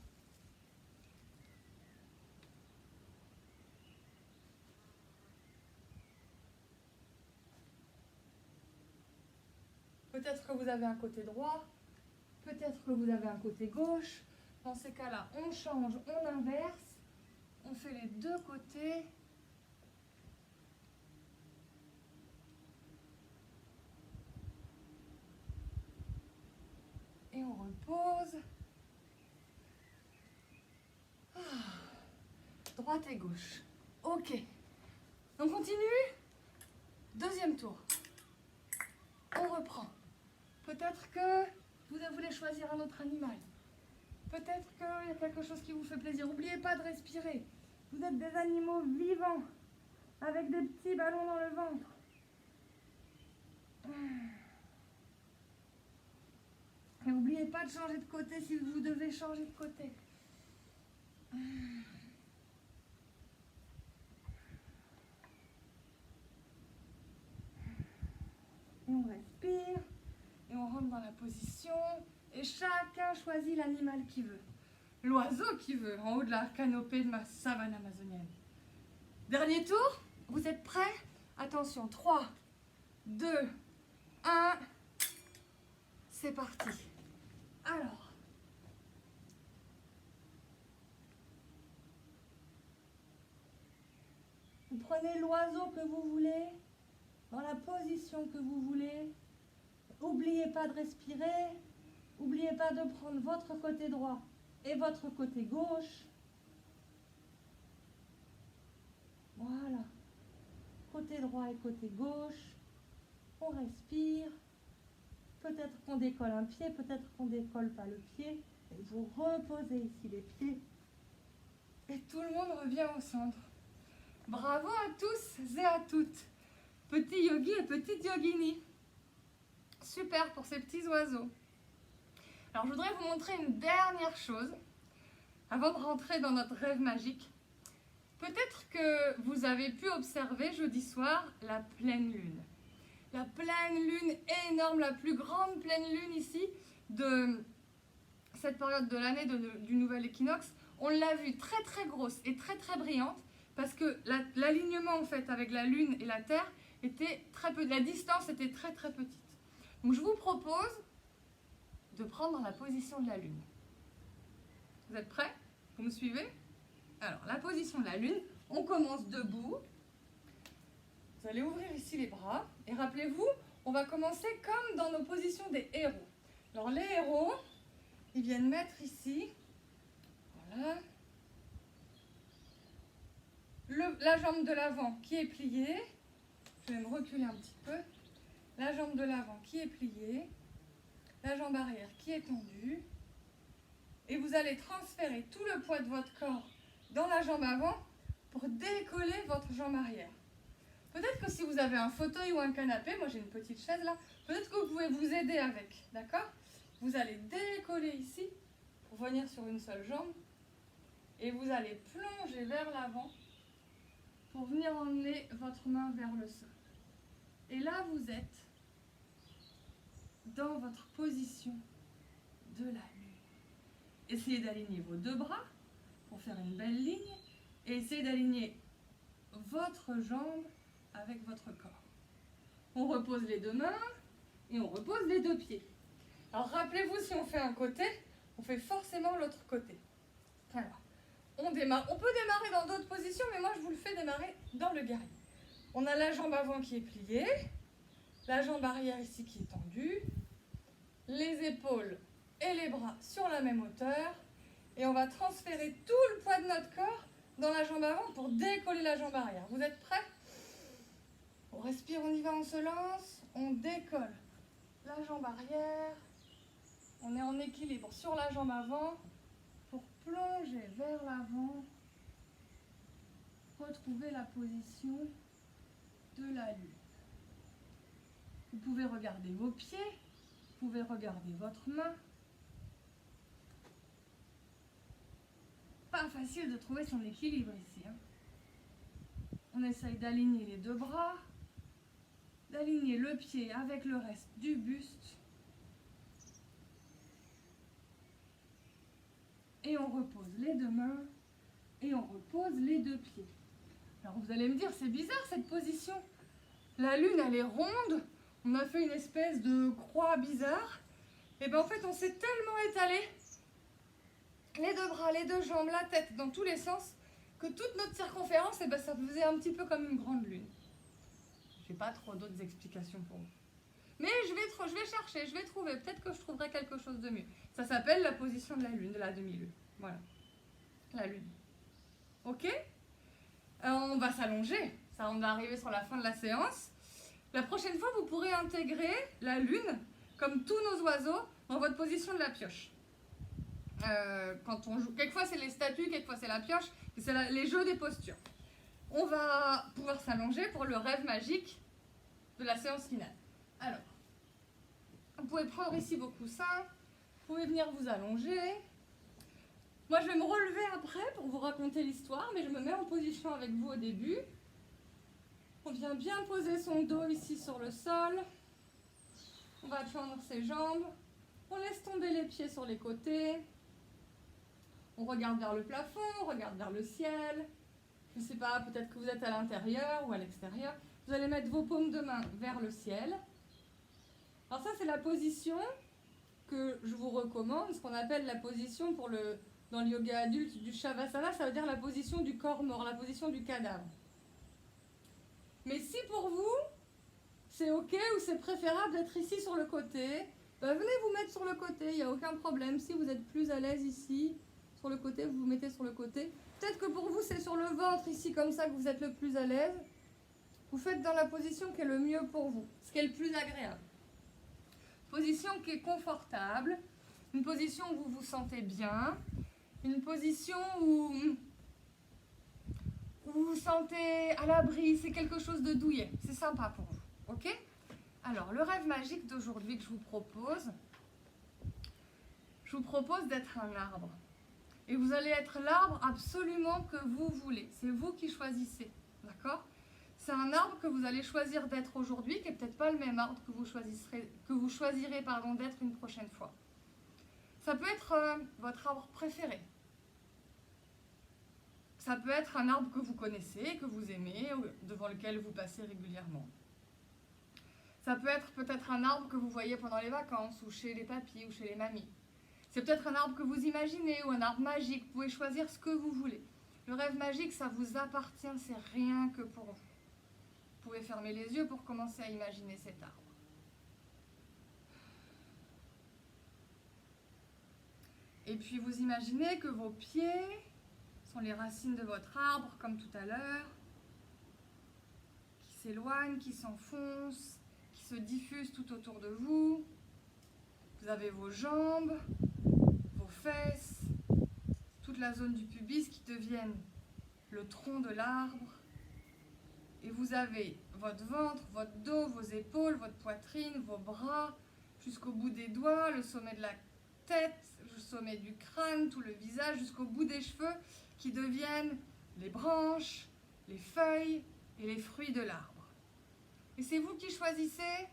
Peut-être que vous avez un côté droit. Peut-être que vous avez un côté gauche. Dans ces cas-là, on change, on inverse. On fait les deux côtés. Et on repose. Droite et gauche. Ok. On continue. Deuxième tour. On reprend. Peut-être que vous voulez choisir un autre animal. Peut-être qu'il y a quelque chose qui vous fait plaisir. N'oubliez pas de respirer. Vous êtes des animaux vivants, avec des petits ballons dans le ventre. Et n'oubliez pas de changer de côté si vous devez changer de côté. On respire et on rentre dans la position et chacun choisit l'animal qu'il veut. L'oiseau qu'il veut, en haut de la canopée de ma savane amazonienne. Dernier tour, vous êtes prêts? Attention, 3, 2, 1, c'est parti. Alors, vous prenez l'oiseau que vous voulez, dans la position que vous voulez. N'oubliez pas de respirer. N'oubliez pas de prendre votre côté droit et votre côté gauche. Voilà. Côté droit et côté gauche. On respire. Peut-être qu'on décolle un pied, peut-être qu'on décolle pas le pied. Et vous reposez ici les pieds. Et tout le monde revient au centre. Bravo à tous et à toutes. Petits yogis et petites yoginis. Super pour ces petits oiseaux. Alors je voudrais vous montrer une dernière chose avant de rentrer dans notre rêve magique. Peut-être que vous avez pu observer jeudi soir la pleine lune. La pleine lune énorme, la plus grande pleine lune ici de cette période de l'année du nouvel équinoxe. On l'a vue très très grosse et très très brillante parce que l'alignement en fait avec la lune et la terre était très peu, la distance était très très petite. Donc je vous propose de prendre la position de la lune. Vous êtes prêts? Vous me suivez? Alors la position de la lune, on commence debout. Vous allez ouvrir ici les bras et rappelez-vous, on va commencer comme dans nos positions des héros. Alors les héros, ils viennent mettre ici, voilà, la jambe de l'avant qui est pliée. Je vais me reculer un petit peu. La jambe de l'avant qui est pliée, la jambe arrière qui est tendue. Et vous allez transférer tout le poids de votre corps dans la jambe avant pour décoller votre jambe arrière. Peut-être que si vous avez un fauteuil ou un canapé, moi j'ai une petite chaise là, peut-être que vous pouvez vous aider avec, d'accord? Vous allez décoller ici pour venir sur une seule jambe et vous allez plonger vers l'avant pour venir emmener votre main vers le sol. Et là vous êtes dans votre position de la lune. Essayez d'aligner vos deux bras pour faire une belle ligne et essayez d'aligner votre jambe avec votre corps. On repose les deux mains et on repose les deux pieds. Alors rappelez-vous, si on fait un côté, on fait forcément l'autre côté. Alors, on démarre. On peut démarrer dans d'autres positions, mais moi je vous le fais démarrer dans le guerrier. On a la jambe avant qui est pliée, La jambe arrière ici qui est tendue. Les épaules et les bras sur la même hauteur. Et on va transférer tout le poids de notre corps dans la jambe avant pour décoller la jambe arrière. Vous êtes prêts? On respire, on y va, on se lance. On décolle la jambe arrière. On est en équilibre sur la jambe avant pour plonger vers l'avant. Retrouver la position de la lune. Vous pouvez regarder vos pieds, vous pouvez regarder votre main. Pas facile de trouver son équilibre ici. On essaye d'aligner les deux bras, d'aligner le pied avec le reste du buste. Et on repose les deux mains et on repose les deux pieds. Alors vous allez me dire, c'est bizarre cette position. La lune, elle est ronde. On a fait une espèce de croix bizarre. Et bien en fait, on s'est tellement étalé, les deux bras, les deux jambes, la tête, dans tous les sens, que toute notre circonférence, et ben, ça faisait un petit peu comme une grande lune. Je n'ai pas trop d'autres explications pour vous. Mais je vais chercher, je vais trouver. Peut-être que je trouverai quelque chose de mieux. Ça s'appelle la position de la lune, de la demi-lune. Voilà. La lune. Ok ? On va s'allonger. Ça, on va arriver sur la fin de la séance. La prochaine fois, vous pourrez intégrer la lune, comme tous nos oiseaux, dans votre position de la pioche. Quand on joue, quelquefois c'est les statues, quelquefois c'est la pioche, c'est les jeux des postures. On va pouvoir s'allonger pour le rêve magique de la séance finale. Alors, vous pouvez prendre ici vos coussins, vous pouvez venir vous allonger. Moi, je vais me relever après pour vous raconter l'histoire, mais je me mets en position avec vous au début. On vient bien poser son dos ici sur le sol. On va tendre ses jambes. On laisse tomber les pieds sur les côtés. On regarde vers le plafond, on regarde vers le ciel. Je ne sais pas, peut-être que vous êtes à l'intérieur ou à l'extérieur. Vous allez mettre vos paumes de main vers le ciel. Alors ça, c'est la position que je vous recommande, ce qu'on appelle la position dans le yoga adulte du Shavasana, ça veut dire la position du corps mort, la position du cadavre. Mais si pour vous, c'est ok ou c'est préférable d'être ici sur le côté, ben venez vous mettre sur le côté, il n'y a aucun problème. Si vous êtes plus à l'aise ici, sur le côté, vous vous mettez sur le côté. Peut-être que pour vous, c'est sur le ventre ici, comme ça, que vous êtes le plus à l'aise. Vous faites dans la position qui est le mieux pour vous, ce qui est le plus agréable. Position qui est confortable, une position où vous vous sentez bien, une position où vous vous sentez à l'abri, c'est quelque chose de douillet, c'est sympa pour vous, ok? Alors, le rêve magique d'aujourd'hui que je vous propose d'être un arbre. Et vous allez être l'arbre absolument que vous voulez, c'est vous qui choisissez, d'accord? C'est un arbre que vous allez choisir d'être aujourd'hui, qui n'est peut-être pas le même arbre que vous choisirez d'être une prochaine fois. Ça peut être votre arbre préféré. Ça peut être un arbre que vous connaissez, que vous aimez, devant lequel vous passez régulièrement. Ça peut être peut-être un arbre que vous voyez pendant les vacances, ou chez les papis, ou chez les mamies. C'est peut-être un arbre que vous imaginez, ou un arbre magique. Vous pouvez choisir ce que vous voulez. Le rêve magique, ça vous appartient, c'est rien que pour vous. Vous pouvez fermer les yeux pour commencer à imaginer cet arbre. Et puis vous imaginez que vos pieds sont les racines de votre arbre, comme tout à l'heure, qui s'éloignent, qui s'enfoncent, qui se diffusent tout autour de vous. Vous avez vos jambes, vos fesses, toute la zone du pubis qui deviennent le tronc de l'arbre. Et vous avez votre ventre, votre dos, vos épaules, votre poitrine, vos bras, jusqu'au bout des doigts, le sommet de la tête, le sommet du crâne, tout le visage, jusqu'au bout des cheveux qui deviennent les branches, les feuilles et les fruits de l'arbre. Et c'est vous qui choisissez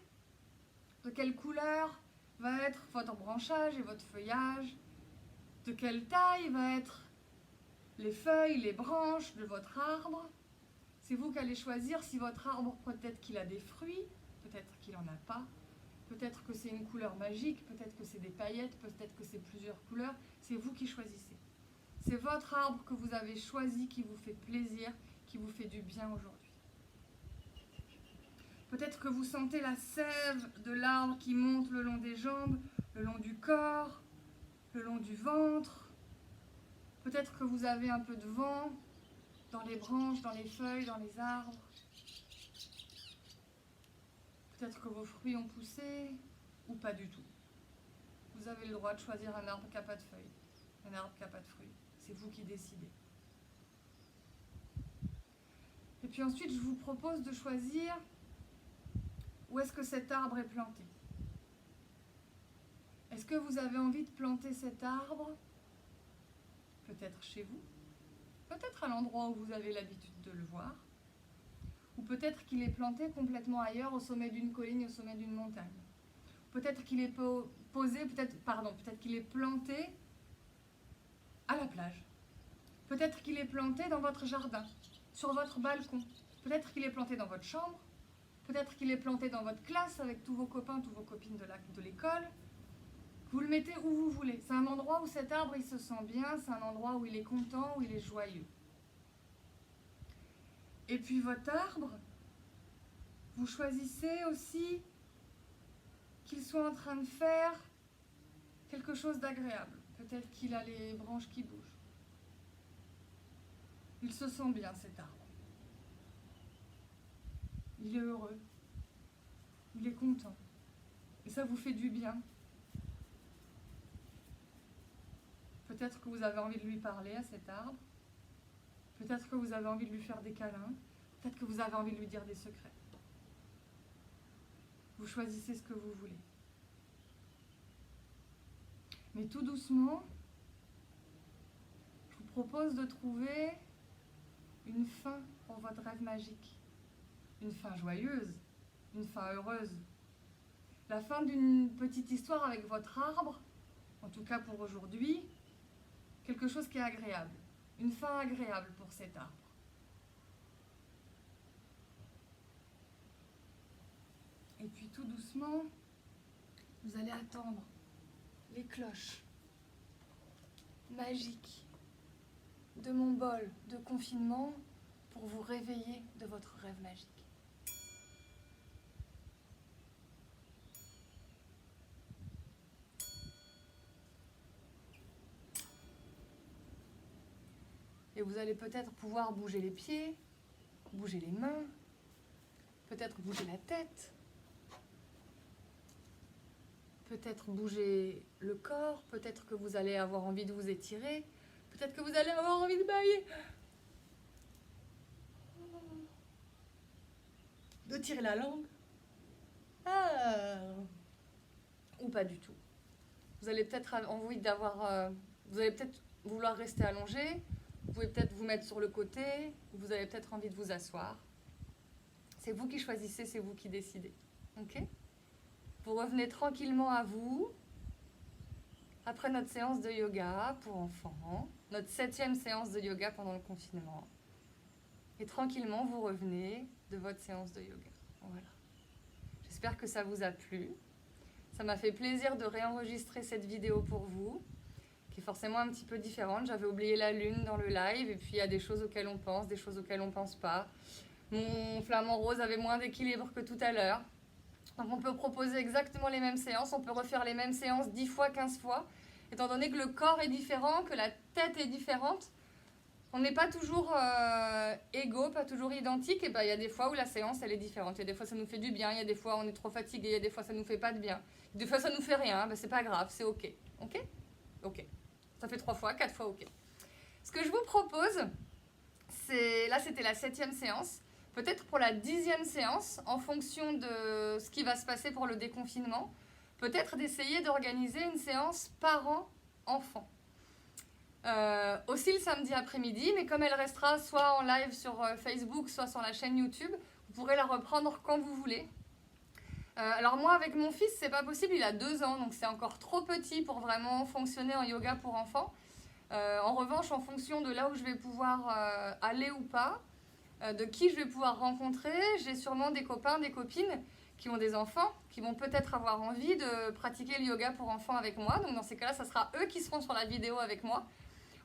de quelle couleur va être votre branchage et votre feuillage, de quelle taille va être les feuilles, les branches de votre arbre. C'est vous qui allez choisir si votre arbre, peut-être qu'il a des fruits, peut-être qu'il n'en a pas, peut-être que c'est une couleur magique, peut-être que c'est des paillettes, peut-être que c'est plusieurs couleurs. C'est vous qui choisissez. C'est votre arbre que vous avez choisi, qui vous fait plaisir, qui vous fait du bien aujourd'hui. Peut-être que vous sentez la sève de l'arbre qui monte le long des jambes, le long du corps, le long du ventre. Peut-être que vous avez un peu de vent dans les branches, dans les feuilles, dans les arbres. Peut-être que vos fruits ont poussé ou pas du tout. Vous avez le droit de choisir un arbre qui n'a pas de feuilles, un arbre qui n'a pas de fruits. C'est vous qui décidez. Et puis ensuite, je vous propose de choisir où est-ce que cet arbre est planté. Est-ce que vous avez envie de planter cet arbre peut-être chez vous, peut-être à l'endroit où vous avez l'habitude de le voir, ou peut-être qu'il est planté complètement ailleurs, au sommet d'une colline, au sommet d'une montagne. Peut-être qu'il est posé, peut-être qu'il est planté à la plage. Peut-être qu'il est planté dans votre jardin, sur votre balcon. Peut-être qu'il est planté dans votre chambre. Peut-être qu'il est planté dans votre classe avec tous vos copains, toutes vos copines de l'école. Vous le mettez où vous voulez. C'est un endroit où cet arbre il se sent bien, c'est un endroit où il est content, où il est joyeux. Et puis votre arbre, vous choisissez aussi qu'il soit en train de faire quelque chose d'agréable. Peut-être qu'il a les branches qui bougent. Il se sent bien cet arbre. Il est heureux. Il est content. Et ça vous fait du bien. Peut-être que vous avez envie de lui parler à cet arbre. Peut-être que vous avez envie de lui faire des câlins. Peut-être que vous avez envie de lui dire des secrets. Vous choisissez ce que vous voulez. Mais tout doucement, je vous propose de trouver une fin pour votre rêve magique. Une fin joyeuse, une fin heureuse. La fin d'une petite histoire avec votre arbre, en tout cas pour aujourd'hui, quelque chose qui est agréable. Une fin agréable pour cet arbre. Et puis tout doucement, vous allez attendre les cloches magiques de mon bol de confinement pour vous réveiller de votre rêve magique. Et vous allez peut-être pouvoir bouger les pieds, bouger les mains, peut-être bouger la tête, peut-être bouger le corps, peut-être que vous allez avoir envie de vous étirer, peut-être que vous allez avoir envie de bailler, de tirer la langue, ou pas du tout. Vous allez peut-être envie d'avoir, vous allez peut-être vouloir rester allongé. Vous pouvez peut-être vous mettre sur le côté, vous avez peut-être envie de vous asseoir. C'est vous qui choisissez, c'est vous qui décidez. Ok ? Vous revenez tranquillement à vous, après notre séance de yoga pour enfants, notre 7e séance de yoga pendant le confinement. Et tranquillement, vous revenez de votre séance de yoga. Voilà. J'espère que ça vous a plu. Ça m'a fait plaisir de réenregistrer cette vidéo pour vous, qui est forcément un petit peu différente. J'avais oublié la lune dans le live, et puis il y a des choses auxquelles on pense, des choses auxquelles on ne pense pas. Mon flamant rose avait moins d'équilibre que tout à l'heure. Donc on peut proposer exactement les mêmes séances, on peut refaire les mêmes séances 10 fois, 15 fois. Étant donné que le corps est différent, que la tête est différente, on n'est pas toujours égaux, pas toujours identiques. Et ben, il y a des fois où la séance elle est différente. Il y a des fois ça nous fait du bien, il y a des fois on est trop fatigué, il y a des fois ça nous fait pas de bien. Des fois ça nous fait rien, ben, c'est pas grave, c'est ok. Ok ? Ok. Ça fait 3 fois, 4 fois ok. Ce que je vous propose, là c'était la 7e séance. Peut-être pour la 10e séance, en fonction de ce qui va se passer pour le déconfinement, peut-être d'essayer d'organiser une séance parents-enfants. Aussi le samedi après-midi, mais comme elle restera soit en live sur Facebook, soit sur la chaîne YouTube, vous pourrez la reprendre quand vous voulez. Alors moi, avec mon fils, c'est pas possible, il a 2 ans, donc c'est encore trop petit pour vraiment fonctionner en yoga pour enfants. En revanche, en fonction de là où je vais pouvoir aller ou pas, de qui je vais pouvoir rencontrer, j'ai sûrement des copains, des copines qui ont des enfants, qui vont peut-être avoir envie de pratiquer le yoga pour enfants avec moi. Donc dans ces cas-là, ça sera eux qui seront sur la vidéo avec moi,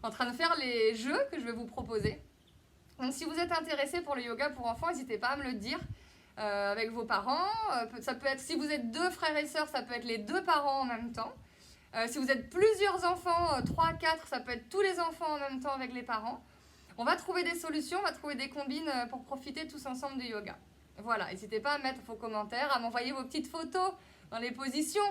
en train de faire les jeux que je vais vous proposer. Donc si vous êtes intéressé pour le yoga pour enfants, n'hésitez pas à me le dire. avec vos parents. Ça peut être, si vous êtes 2 frères et sœurs, ça peut être les 2 parents en même temps. Si vous êtes plusieurs enfants, 3, 4, ça peut être tous les enfants en même temps avec les parents. On va trouver des solutions, on va trouver des combines pour profiter tous ensemble du yoga. Voilà, n'hésitez pas à mettre vos commentaires, à m'envoyer vos petites photos dans les positions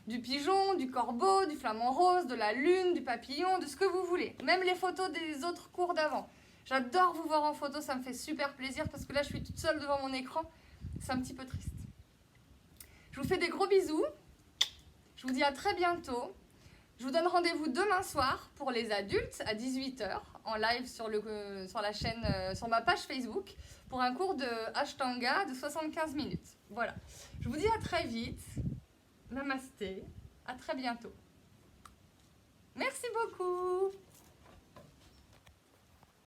du pigeon, du corbeau, du flamant rose, de la lune, du papillon, de ce que vous voulez. Même les photos des autres cours d'avant. J'adore vous voir en photo, ça me fait super plaisir parce que là je suis toute seule devant mon écran. C'est un petit peu triste. Je vous fais des gros bisous. Je vous dis à très bientôt. Je vous donne rendez-vous demain soir pour les adultes à 18 h en live sur la chaîne, sur ma page Facebook pour un cours de Ashtanga de 75 minutes. Voilà. Je vous dis à très vite. Namasté. À très bientôt. Merci beaucoup.